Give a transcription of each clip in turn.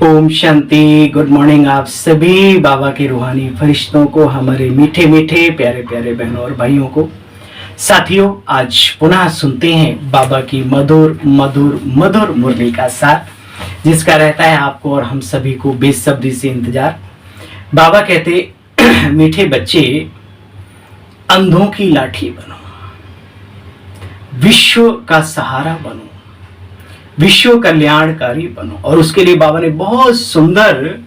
Om Shanti. Good morning आप सभी बाबा के रूहानी फरिश्तों को, हमारे मीठे मीठे प्यारे प्यारे बहनों और भाइयों को। साथियों, आज पुनः सुनते हैं बाबा की मधुर मधुर मधुर मुरली का साथ, जिसका रहता है आपको और हम सभी को बेसब्री से इंतजार। बाबा कहते, मीठे बच्चे अंधों की लाठी बनो, विश्व का सहारा बनो, विश्व कल्याणकारी बनो। और उसके लिए बाबा ने बहुत सुंदर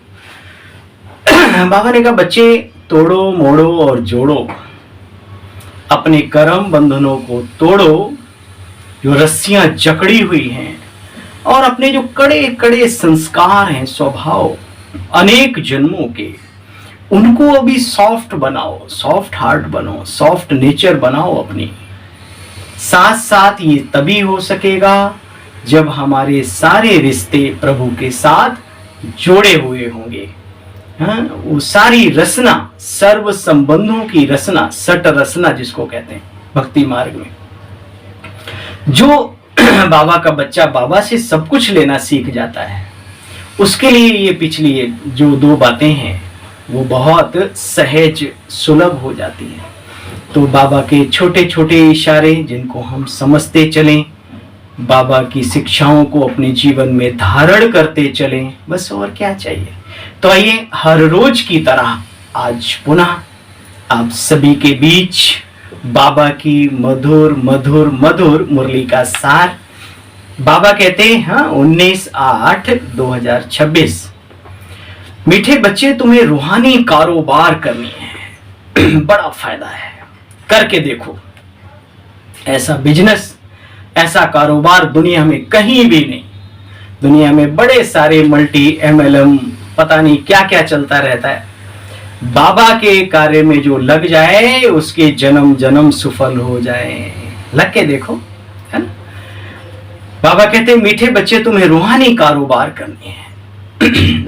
बाबा ने कहा, बच्चे तोड़ो मोड़ो और जोड़ो, अपने कर्म बंधनों को तोड़ो जो रस्सियां जकड़ी हुई हैं, और अपने जो कड़े कड़े संस्कार हैं, स्वभाव अनेक जन्मों के, उनको अभी सॉफ्ट बनाओ, सॉफ्ट हार्ट बनो, सॉफ्ट नेचर बनाओ अपनी। साथ साथ ये तभी हो सकेगा जब हमारे सारे रिश्ते प्रभु के साथ जोड़े हुए होंगे। वो सारी रचना, सर्व संबंधों की रचना, सट रचना जिसको कहते हैं भक्ति मार्ग में, जो बाबा का बच्चा बाबा से सब कुछ लेना सीख जाता है, उसके लिए ये पिछली जो दो बातें हैं वो बहुत सहज सुलभ हो जाती हैं। तो बाबा के छोटे छोटे इशारे जिनको हम समझते चलें, बाबा की शिक्षाओं को अपने जीवन में धारण करते चलें, बस और क्या चाहिए। तो आइए, हर रोज की तरह आज पुनः आप सभी के बीच बाबा की मधुर मधुर मधुर मुरली का सार। बाबा कहते हैं 19/8/2026, मीठे बच्चे तुम्हें रूहानी कारोबार करनी है, बड़ा फायदा है, करके देखो। ऐसा बिजनेस, ऐसा कारोबार दुनिया में कहीं भी नहीं। दुनिया में बड़े सारे मल्टी MLM पता नहीं क्या क्या चलता रहता है। बाबा के कार्य में जो लग जाए उसके जन्म जन्म सफल हो जाए। लग के देखो, है ना। बाबा कहते हैं, मीठे बच्चे तुम्हें रूहानी कारोबार करनी है,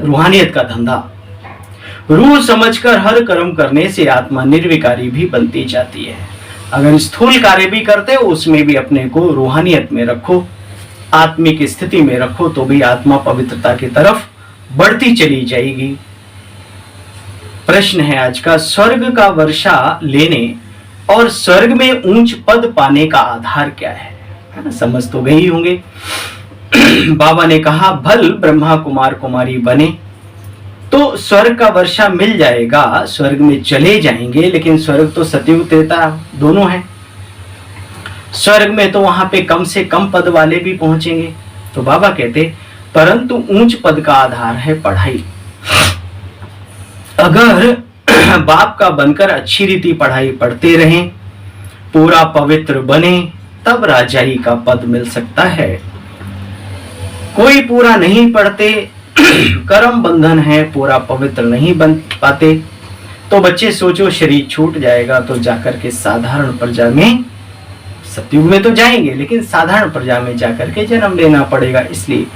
रूहानियत का धंधा। रूह समझकर हर कर्म करने से आत्मा निर्विकारी भी बनती जाती है। अगर स्थूल कार्य भी करते हो उसमें भी अपने को रूहानियत में रखो, आत्मिक स्थिति में रखो, तो भी आत्मा पवित्रता की तरफ बढ़ती चली जाएगी। प्रश्न है आज का, स्वर्ग का वर्षा लेने और स्वर्ग में ऊंच पद पाने का आधार क्या है? समझ तो गए ही होंगे। बाबा ने कहा, भल ब्रह्मा कुमार कुमारी बने तो स्वर्ग का वर्षा मिल जाएगा, स्वर्ग में चले जाएंगे। लेकिन स्वर्ग तो सतयुग त्रेता दोनों है। स्वर्ग में तो वहां पे कम से कम पद वाले भी पहुंचेंगे। तो बाबा कहते, परंतु ऊंच पद का आधार है पढ़ाई। अगर बाप का बनकर अच्छी रीति पढ़ाई पढ़ते रहें, पूरा पवित्र बने, तब राजाई का पद मिल सकता है। कोई पूरा नहीं पढ़ते, कर्म बंधन है, पूरा पवित्र नहीं बन पाते, तो बच्चे सोचो शरीर छूट जाएगा तो जाकर के साधारण प्रजा में, सतयुग में तो जाएंगे लेकिन साधारण प्रजा में जाकर के जन्म लेना पड़ेगा। इसलिए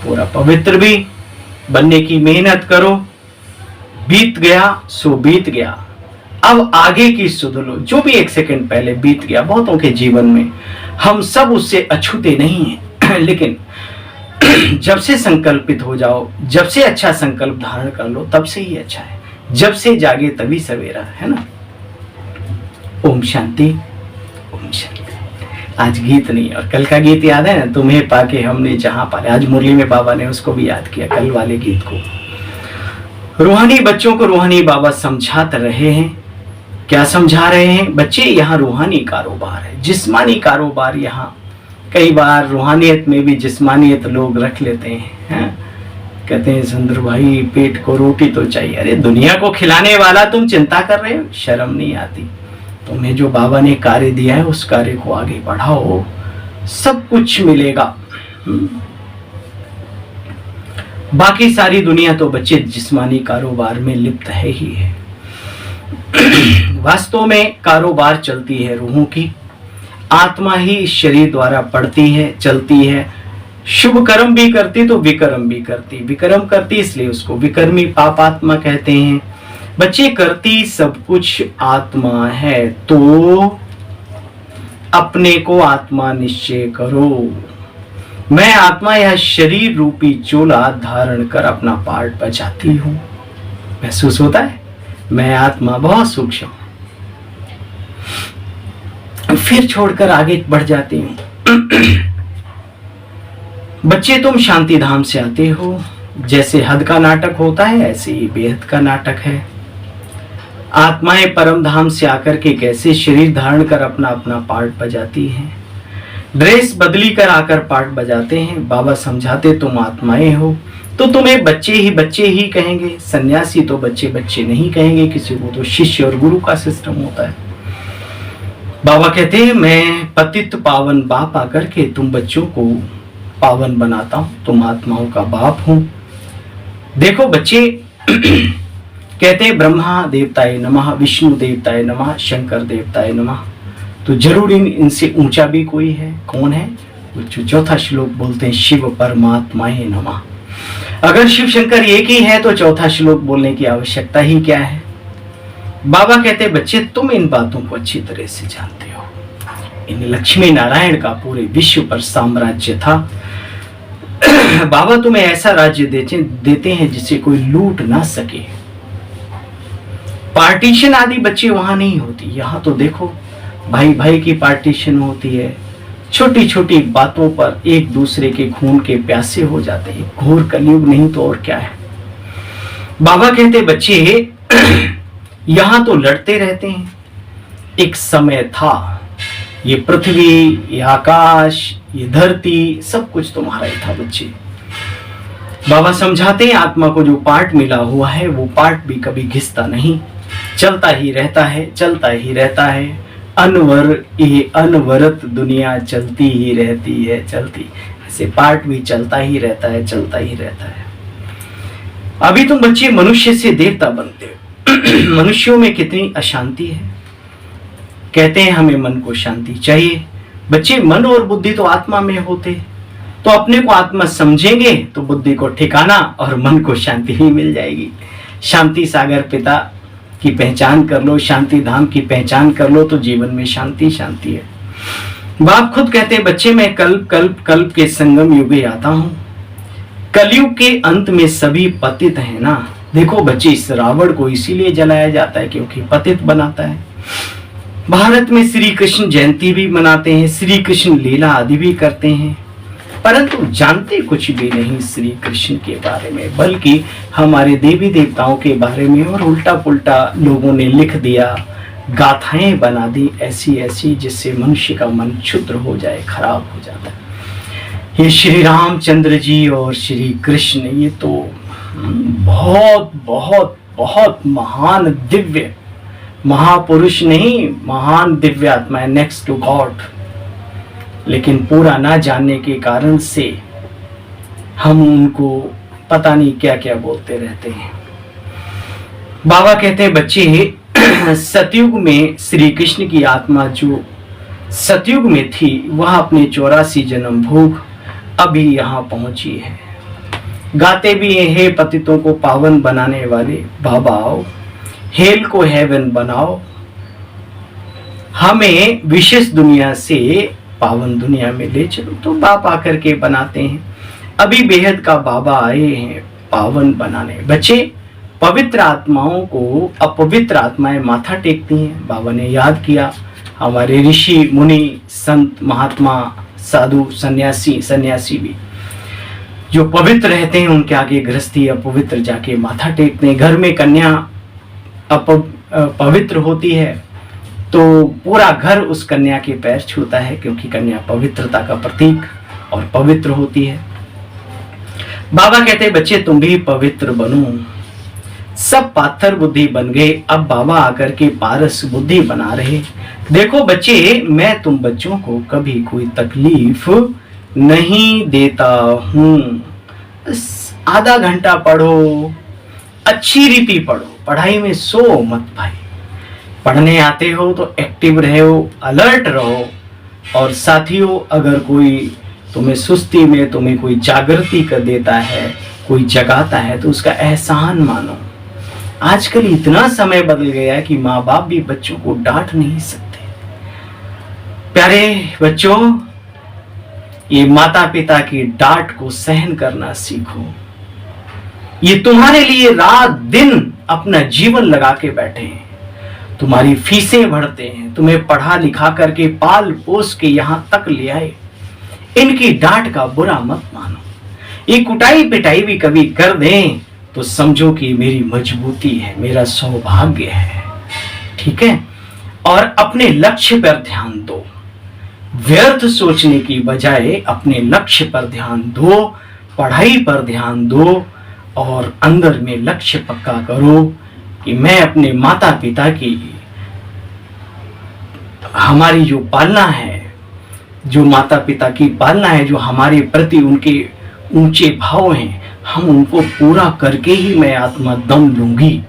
पूरा पवित्र भी बनने की मेहनत करो। बीत गया सो बीत गया, अब आगे की सुध लो। जो भी एक सेकंड पहले बीत गया बहुतों के जीवन में, हम सब उससे अछूते नहीं हैं। लेकिन जब से संकल्पित हो जाओ, जब से अच्छा संकल्प धारण कर लो, तब से ही अच्छा है। जब से जागे तभी सवेरा, है ना। ओम शांति, ओम शांति। आज गीत नहीं, और कल का गीत याद है ना, तुम्हें पाके हमने जहां पाले। आज मुरली में बाबा ने उसको भी याद किया, कल वाले गीत को। रूहानी बच्चों को रूहानी बाबा समझाते रहे हैं। क्या समझा रहे हैं? बच्चे, यहाँ रूहानी कारोबार है, जिस्मानी कारोबार। यहाँ कई बार रूहानियत में भी जिस्मानियत लोग रख लेते हैं, कहते हैं सुंदर भाई पेट को रोटी तो चाहिए। अरे दुनिया को खिलाने वाला तुम चिंता कर रहे हो, शर्म नहीं आती? तुम्हें जो बाबा ने कार्य दिया है उस कार्य को आगे बढ़ाओ, सब कुछ मिलेगा। बाकी सारी दुनिया तो बच्चे जिस्मानी कारोबार में लिप्त है ही है। वास्तव में कारोबार चलती है रूहों की। आत्मा ही इस शरीर द्वारा पढ़ती है, चलती है। शुभ कर्म भी करती तो विकर्म भी करती। विकर्म करती इसलिए उसको विकर्मी पापात्मा कहते हैं। बच्चे, करती सब कुछ आत्मा है, तो अपने को आत्मा निश्चय करो। मैं आत्मा यह शरीर रूपी चोला धारण कर अपना पार्ट बजाती हूं। महसूस होता है मैं आत्मा बहुत सूक्ष्म, फिर छोड़कर आगे बढ़ जाती हूं। बच्चे तुम शांति धाम से आते हो, जैसे हद का नाटक होता है ऐसे ही बेहद का नाटक है। आत्माएं परम धाम से आकर के कैसे शरीर धारण कर अपना अपना पार्ट बजाती हैं, ड्रेस बदली कर आकर पार्ट बजाते हैं। बाबा समझाते तुम आत्माएं हो तो तुम्हें बच्चे ही कहेंगे। सन्यासी तो बच्चे बच्चे नहीं कहेंगे, किसी को तो शिष्य और गुरु का सिस्टम होता है। बाबा कहते हैं मैं पतित पावन बाप आकर के तुम बच्चों को पावन बनाता हूं, तुम आत्माओं का बाप हूं। देखो बच्चे कहते हैं ब्रह्मा देवताय नमः, विष्णु देवताय नमः, शंकर देवताय नमः। तो जरूर इनसे ऊंचा भी कोई है। कौन है? जो चौथा श्लोक बोलते हैं शिव परमात्माए नमः। अगर शिव शंकर एक ही है तो चौथा श्लोक बोलने की आवश्यकता ही क्या है। बाबा कहते बच्चे तुम इन बातों को अच्छी तरह से जानते हो। इन लक्ष्मी नारायण का पूरे विश्व पर साम्राज्य था। बाबा तुम्हें ऐसा राज्य देते हैं जिसे कोई लूट ना सके। पार्टीशन आदि बच्चे वहां नहीं होती। यहां तो देखो भाई भाई की पार्टीशन होती है, छोटी छोटी बातों पर एक दूसरे के खून के प्यासे हो जाते हैं। घोर कलयुग नहीं तो और क्या है। बाबा कहते बच्चे यहां तो लड़ते रहते हैं। एक समय था ये पृथ्वी, ये आकाश, ये धरती सब कुछ तुम्हारा ही था बच्चे। बाबा समझाते हैं आत्मा को जो पार्ट मिला हुआ है वो पार्ट भी कभी घिसता नहीं, चलता ही रहता है, चलता ही रहता है। अनवरत दुनिया चलती ही रहती है, चलती ऐसे पार्ट भी चलता ही रहता है, चलता ही रहता है। अभी तुम बच्चे मनुष्य से देवता बनते हो। मनुष्यों में कितनी अशांति है। कहते हैं हमें मन को शांति चाहिए। बच्चे मन और बुद्धि तो आत्मा में होते, तो अपने को आत्मा समझेंगे तो बुद्धि को ठिकाना और मन को शांति ही मिल जाएगी। शांति सागर पिता की पहचान कर लो, शांति धाम की पहचान कर लो तो जीवन में शांति शांति है। बाप खुद कहते बच्चे मैं कल्प के संगम युगे आता हूं। कलयुग के अंत में सभी पतित है ना। देखो बच्चे इस रावण को इसीलिए जलाया जाता है क्योंकि पतित बनाता है। भारत में श्री कृष्ण जयंती भी मनाते हैं, श्री कृष्ण लीला आदि भी करते हैं, परंतु जानते कुछ भी नहीं श्री कृष्ण के बारे में, बल्कि हमारे देवी देवताओं के बारे में। और उल्टा पुल्टा लोगों ने लिख दिया, गाथाएं बना दी ऐसी ऐसी जिससे मनुष्य का मन क्षुद्र हो जाए, खराब हो जाता है। ये श्री रामचंद्र जी और श्री कृष्ण ये तो बहुत बहुत बहुत महान दिव्य महापुरुष नहीं, महान दिव्य आत्मा है, नेक्स्ट टू गॉड। लेकिन पूरा ना जानने के कारण से हम उनको पता नहीं क्या क्या बोलते रहते हैं। बाबा कहते हैं बच्चे सतयुग में श्री कृष्ण की आत्मा जो सतयुग में थी वह अपने 84 जन्म भोग अभी यहाँ पहुंची है। गाते भी हे पतितों को पावन बनाने वाले बाबा आओ, हेल को हेवन बनाओ, हमें विशेष दुनिया से पावन दुनिया में ले चलो। तो बाप आकर के बनाते हैं। अभी बेहद का बाबा आए हैं पावन बनाने। बच्चे पवित्र आत्माओं को अपवित्र आत्माएं माथा टेकती हैं। बाबा ने याद किया हमारे ऋषि मुनि संत महात्मा साधु सन्यासी भी जो पवित्र रहते हैं उनके आगे गृहस्थी अपवित्र जाके माथा टेकते हैं। घर में कन्या पवित्र होती है तो पूरा घर उस कन्या के पैर छूता है क्योंकि कन्या पवित्रता का प्रतीक और पवित्र होती है। बाबा कहते हैं बच्चे तुम भी पवित्र बनो। सब पाथर बुद्धि बन गए, अब बाबा आकर के पारस बुद्धि बना रहे। देखो बच्चे मैं तुम बच्चों को कभी कोई तकलीफ नहीं देता हूं। आधा घंटा पढ़ो, अच्छी रीति पढ़ो, पढ़ाई में सो मत भाई। पढ़ने आते हो तो एक्टिव रहो, अलर्ट रहो। और साथियों अगर कोई तुम्हें सुस्ती में तुम्हें कोई जागृति कर देता है, कोई जगाता है तो उसका एहसान मानो। आजकल इतना समय बदल गया है कि माँ बाप भी बच्चों को डांट नहीं सकते। प्यारे बच्चों ये माता पिता की डांट को सहन करना सीखो। ये तुम्हारे लिए रात दिन अपना जीवन लगा के बैठे हैं, तुम्हारी फीसें भरते हैं, तुम्हें पढ़ा लिखा करके पाल पोस के यहां तक ले आए। इनकी डांट का बुरा मत मानो। ये कुटाई पिटाई भी कभी कर दें तो समझो कि मेरी मजबूती है, मेरा सौभाग्य है। ठीक है? और अपने लक्ष्य पर ध्यान दो। व्यर्थ सोचने की बजाय अपने लक्ष्य पर ध्यान दो, पढ़ाई पर ध्यान दो और अंदर में लक्ष्य पक्का करो कि मैं अपने माता पिता की हमारी जो पालना है, जो माता पिता की पालना है, जो हमारे प्रति उनके ऊंचे भाव हैं, हम उनको पूरा करके ही मैं आत्मा दम लूंगी।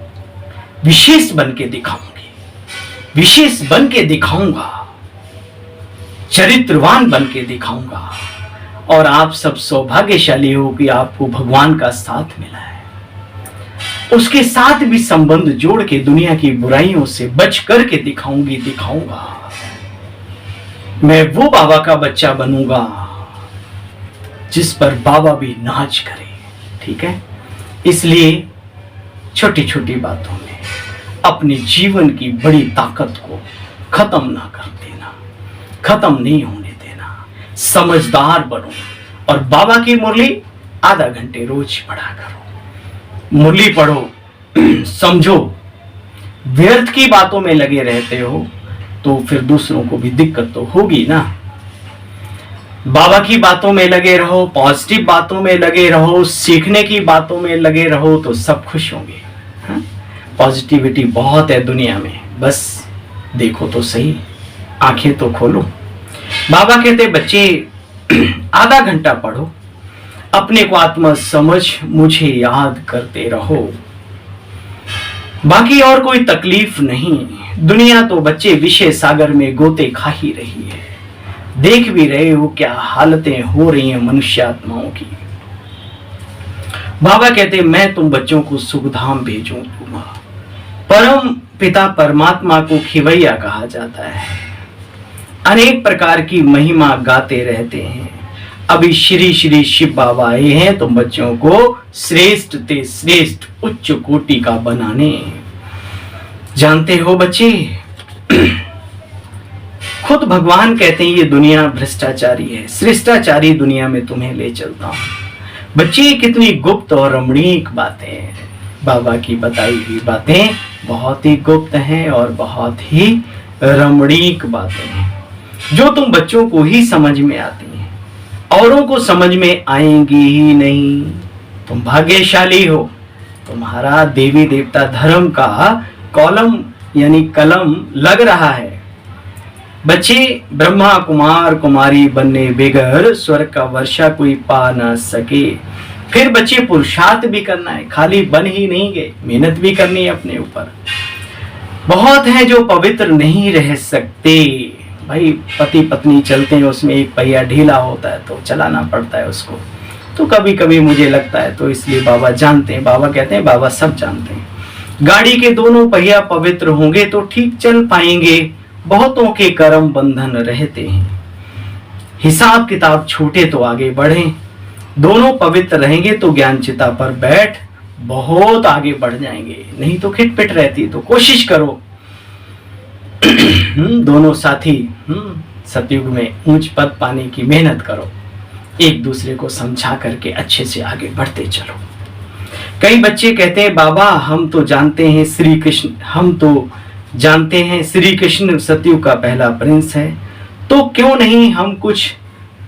विशेष बन के दिखाऊंगी, विशेष बन के दिखाऊंगा, चरित्रवान बन के दिखाऊंगा। और आप सब सौभाग्यशाली हो कि आपको भगवान का साथ मिला है। उसके साथ भी संबंध जोड़ के दुनिया की बुराइयों से बच करके दिखाऊंगा। मैं वो बाबा का बच्चा बनूंगा जिस पर बाबा भी नाच करे। ठीक है? इसलिए छोटी छोटी बातों में अपने जीवन की बड़ी ताकत को खत्म ना कर देना, खत्म नहीं होने देना। समझदार बनो और बाबा की मुरली आधा घंटे रोज पढ़ा करो। मुरली पढ़ो, समझो। व्यर्थ की बातों में लगे रहते हो तो फिर दूसरों को भी दिक्कत तो होगी ना। बाबा की बातों में लगे रहो, पॉजिटिव बातों में लगे रहो, सीखने की बातों में लगे रहो तो सब खुश होंगे। पॉजिटिविटी बहुत है दुनिया में, बस देखो तो सही, आंखें तो खोलो। बाबा कहते बच्चे आधा घंटा पढ़ो, अपने को आत्मा समझ मुझे याद करते रहो, बाकी और कोई तकलीफ नहीं। दुनिया तो बच्चे विषय सागर में गोते खा ही रही है। देख भी रहे हो क्या हालतें हो रही हैं मनुष्य आत्माओं की। बाबा कहते मैं तुम बच्चों को सुखधाम भेजूंगा। परम पिता परमात्मा को खिवैया कहा जाता है। अनेक प्रकार की महिमा गाते रहते हैं। अभी श्री श्री शिव बाबा आए हैं तुम बच्चों को श्रेष्ठ ते श्रेष्ठ उच्च कोटि का बनाने। जानते हो बच्चे, खुद भगवान कहते हैं ये दुनिया भ्रष्टाचारी है, श्रेष्ठाचारी दुनिया में तुम्हें ले चलता हूं। बच्चे कितनी गुप्त और रमणीक बातें हैं। बाबा की बताई हुई बातें बहुत ही गुप्त हैं और बहुत ही रमणीक बातें हैं जो तुम बच्चों को ही समझ में आती हैं, औरों को समझ में आएंगी ही नहीं। तुम भाग्यशाली हो, तुम्हारा देवी देवता धर्म का कॉलम यानी कलम लग रहा है। बच्चे ब्रह्मा कुमार कुमारी बनने बगैर स्वर्ग का वर्षा कोई पा ना सके। फिर बच्चे पुरुषार्थ भी करना है, खाली बन ही नहीं गए, मेहनत भी करनी है अपने ऊपर। बहुत है जो पवित्र नहीं रह सकते। भाई पति पत्नी चलते हैं, उसमें एक पहिया ढीला होता है तो चलाना पड़ता है उसको। तो कभी कभी मुझे लगता है, तो इसलिए बाबा जानते हैं, बाबा कहते हैं बाबा सब जानते हैं। गाड़ी के दोनों पहिया पवित्र होंगे तो ठीक चल पाएंगे। बहुतों के कर्म बंधन रहते हैं। हिसाब किताब छोटे तो आगे बढ़े। दोनों पवित्र रहेंगे तो ज्ञान चिता पर बैठ बहुत आगे बढ़ जाएंगे। नहीं तो खिटपिट रहती। तो कोशिश करो दोनों साथी सतयुग में ऊंच पद पाने की मेहनत करो। एक दूसरे को समझा करके अच्छे से आगे बढ़ते चलो। कई बच्चे कहते हैं बाबा हम तो जानते हैं श्री कृष्ण, हम तो जानते हैं श्री कृष्ण सतयुग का पहला प्रिंस है, तो क्यों नहीं हम कुछ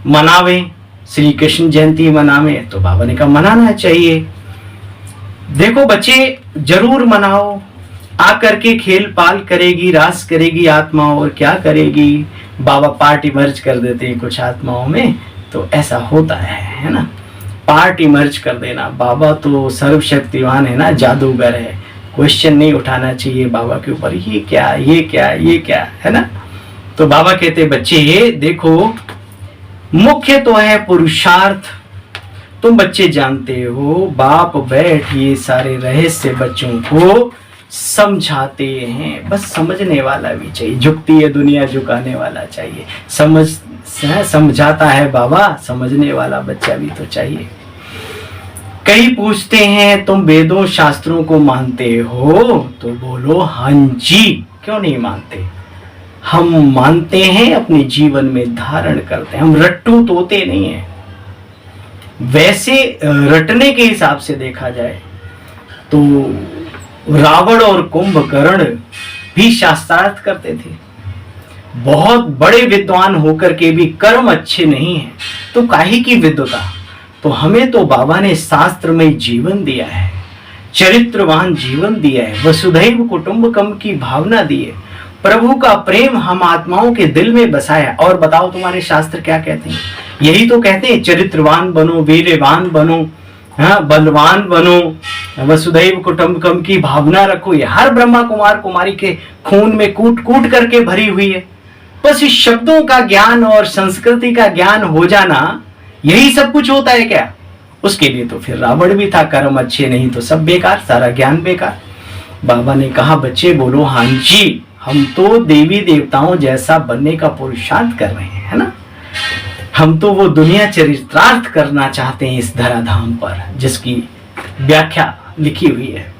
मनावें, श्री कृष्ण जयंती मनावें। तो बाबा ने कहा मनाना चाहिए। देखो बच्चे जरूर मनाओ। आकर के खेल पाल करेगी, रास करेगी आत्मा, और क्या करेगी। बाबा पार्ट इमर्ज कर देते हैं कुछ आत्माओं में, तो ऐसा होता है ना। पार्ट इमर्ज कर देना। बाबा तो सर्वशक्तिवान है ना, जादूगर है। क्वेश्चन नहीं उठाना चाहिए बाबा के ऊपर, ये क्या ये क्या ये क्या, है ना। तो बाबा कहते बच्चे ये देखो मुख्य तो है पुरुषार्थ। तुम बच्चे जानते हो बाप बैठ ये सारे रहस्य बच्चों को समझाते हैं, बस समझने वाला भी चाहिए। झुकती है दुनिया, झुकाने वाला चाहिए। समझाता है बाबा, समझने वाला बच्चा भी तो चाहिए। कई पूछते हैं तुम वेदों शास्त्रों को मानते हो, तो बोलो हाँ जी। क्यों नहीं मानते? हम मानते हैं, अपने जीवन में धारण करते हैं। हम रट्टू तोते नहीं हैं। वैसे रटने के हिसाब से देखा जाए तो रावण और कुंभकर्ण भी शास्त्रार्थ करते थे। बहुत बड़े विद्वान होकर के भी कर्म अच्छे नहीं है तो काहे की विद्वता। तो हमें तो बाबा ने शास्त्रमय जीवन दिया है, चरित्रवान जीवन दिया है, वसुधैव कुटुंबकम की भावना दी है, प्रभु का प्रेम हम आत्माओं के दिल में बसाया। और बताओ तुम्हारे शास्त्र क्या कहते हैं? यही तो कहते हैं चरित्रवान बनो, वीर्यवान बनो, हाँ, बलवान बनो, वसुधैव कुटुंबकम की भावना रखो। ये हर ब्रह्मा कुमार कुमारी के खून में कूट कूट करके भरी हुई है। बस इस शब्दों का ज्ञान और संस्कृति का ज्ञान हो जाना, यही सब कुछ होता है क्या? उसके लिए तो फिर रावण भी था। कर्म अच्छे नहीं तो सब बेकार, सारा ज्ञान बेकार। बाबा ने कहा बच्चे बोलो हाँ जी, हम तो देवी देवताओं जैसा बनने का पुरुषार्थ कर रहे हैं, है ना। हम तो वो दुनिया चरित्रार्थ करना चाहते हैं इस धराधाम पर, जिसकी व्याख्या लिखी हुई है।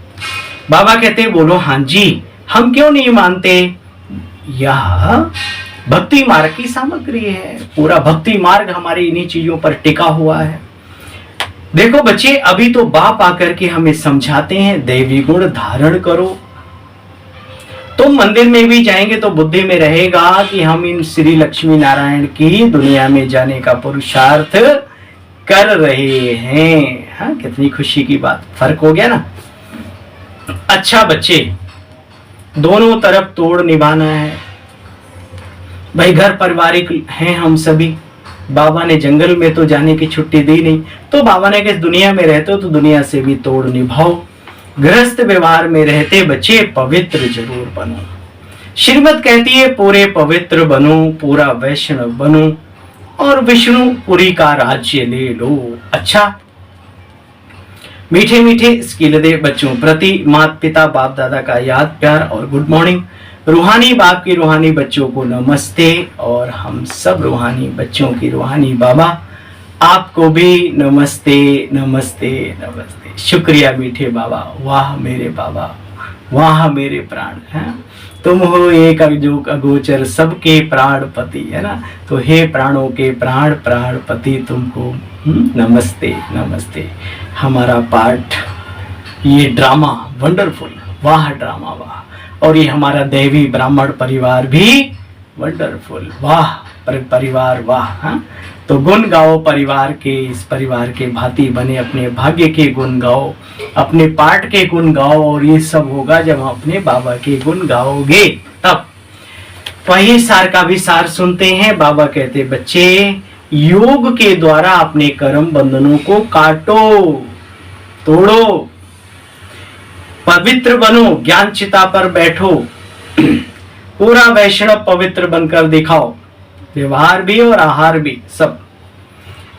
बाबा कहते बोलो हाँ जी, हम क्यों नहीं मानते? यह भक्ति मार्ग की सामग्री है। पूरा भक्ति मार्ग हमारे इन्हीं चीजों पर टिका हुआ है। देखो बच्चे, अभी तो बाप आकर के हमें समझाते हैं दैवी गुण धारण करो। तुम मंदिर में भी जाएंगे तो बुद्धि में रहेगा कि हम इन श्री लक्ष्मी नारायण की दुनिया में जाने का पुरुषार्थ कर रहे हैं। हाँ, कितनी खुशी की बात, फर्क हो गया ना। अच्छा बच्चे, दोनों तरफ तोड़ निभाना है भाई। घर पारिवारिक हैं हम सभी। बाबा ने जंगल में तो जाने की छुट्टी दी नहीं, तो बाबा ने कि दुनिया में रहते हो तो दुनिया से भी तोड़ निभाओ। गृहस्थ व्यवहार में रहते बच्चे पवित्र जरूर बनो। श्रीमद् कहती है पूरे पवित्र बनो, पूरा वैष्णव बनो और विष्णुपुरी का राज्य ले लो। अच्छा, मीठे मीठे स्किल दे बच्चों प्रति माता पिता बाप दादा का याद प्यार और गुड मॉर्निंग। रूहानी बाप की रूहानी बच्चों को नमस्ते, और हम सब रूहानी बच्चों की रूहानी बाबा आपको भी नमस्ते नमस्ते नमस्ते। शुक्रिया मीठे बाबा, वाह मेरे बाबा, वाह मेरे प्राण हैं। तुम हो एक अगोचर सबके प्राणपति, है ना। तो हे प्राणों के प्राण प्राणपति तुमको नमस्ते नमस्ते। हमारा पाठ, ये ड्रामा वंडरफुल, वाह ड्रामा वाह। और ये हमारा देवी ब्राह्मण परिवार भी वंडरफुल, वाह परिवार वाह। हाँ, तो गुण गाओ परिवार के, इस परिवार के भांति बने, अपने भाग्य के गुण गाओ, अपने पाठ के गुण गाओ। और ये सब होगा जब हम अपने बाबा के गुण गाओगे तब। वही सार का भी सार सुनते हैं। बाबा कहते बच्चे योग के द्वारा अपने कर्म बंधनों को काटो, तोड़ो, पवित्र बनो, ज्ञान चिता पर बैठो, पूरा वैष्णव पवित्र बनकर दिखाओ। व्यवहार भी और आहार भी सब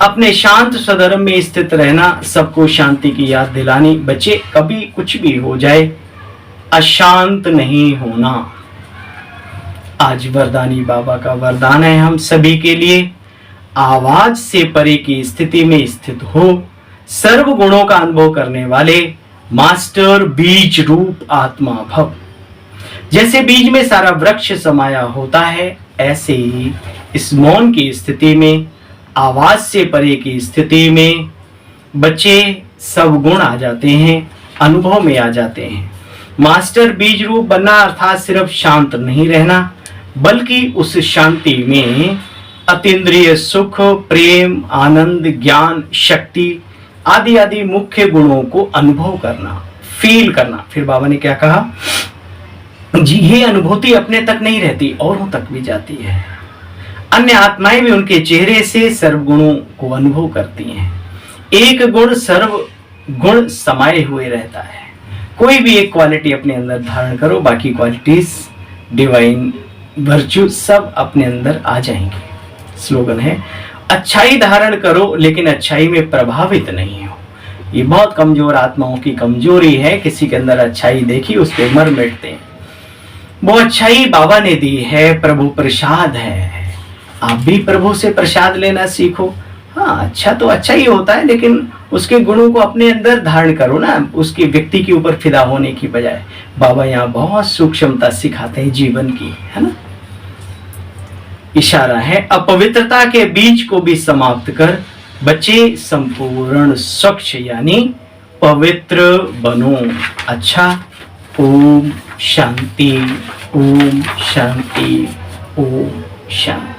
अपने शांत स्वधर्म में स्थित रहना, सबको शांति की याद दिलानी। बच्चे कभी कुछ भी हो जाए अशांत नहीं होना। आज वरदानी बाबा का वरदान है हम सभी के लिए, आवाज से परे की स्थिति में स्थित हो, सर्व गुणों का अनुभव करने वाले मास्टर बीज रूप आत्मा भव। जैसे बीज में सारा वृक्ष समाया होता है, ऐसे ही इस मौन की स्थिति में, आवाज से परे की स्थिति में बच्चे सब गुण आ जाते हैं, अनुभव में आ जाते हैं। मास्टर बीज रूप बनना अर्थात सिर्फ शांत नहीं रहना, बल्कि उस शांति में अतीन्द्रिय सुख, प्रेम, आनंद, ज्ञान, शक्ति आदि आदि मुख्य गुणों को अनुभव करना, फील करना। फिर बाबा ने क्या कहा जी, ये अनुभूति अपने तक नहीं रहती, औरों तक भी जाती है। अन्य आत्माएं भी उनके चेहरे से सर्व गुणों को अनुभव करती हैं। एक गुण सर्व गुण समाये हुए रहता है। कोई भी एक क्वालिटी अपने अंदर धारण करो, बाकी क्वालिटीज डिवाइन वर्च्यू सब अपने अंदर आ जाएंगे। स्लोगन है अच्छाई धारण करो लेकिन अच्छाई में प्रभावित नहीं हो। ये बहुत कमजोर आत्माओं की कमजोरी है, किसी के अंदर अच्छाई देखी उस पे मर मिटते हैं। वो अच्छाई बाबा ने दी है, प्रभु प्रसाद है। आप भी प्रभु से प्रसाद लेना सीखो। हाँ, अच्छा तो अच्छा ही होता है, लेकिन उसके गुणों को अपने अंदर धारण करो ना, उसकी व्यक्ति के ऊपर फिदा होने की बजाय। बाबा यहाँ बहुत सूक्ष्मता सिखाते हैं जीवन की, है ना। इशारा है, अपवित्रता के बीज को भी समाप्त कर बचे संपूर्ण स्वच्छ यानी पवित्र बनो। अच्छा, ओम शांति, ओम शांति, ओम शांति।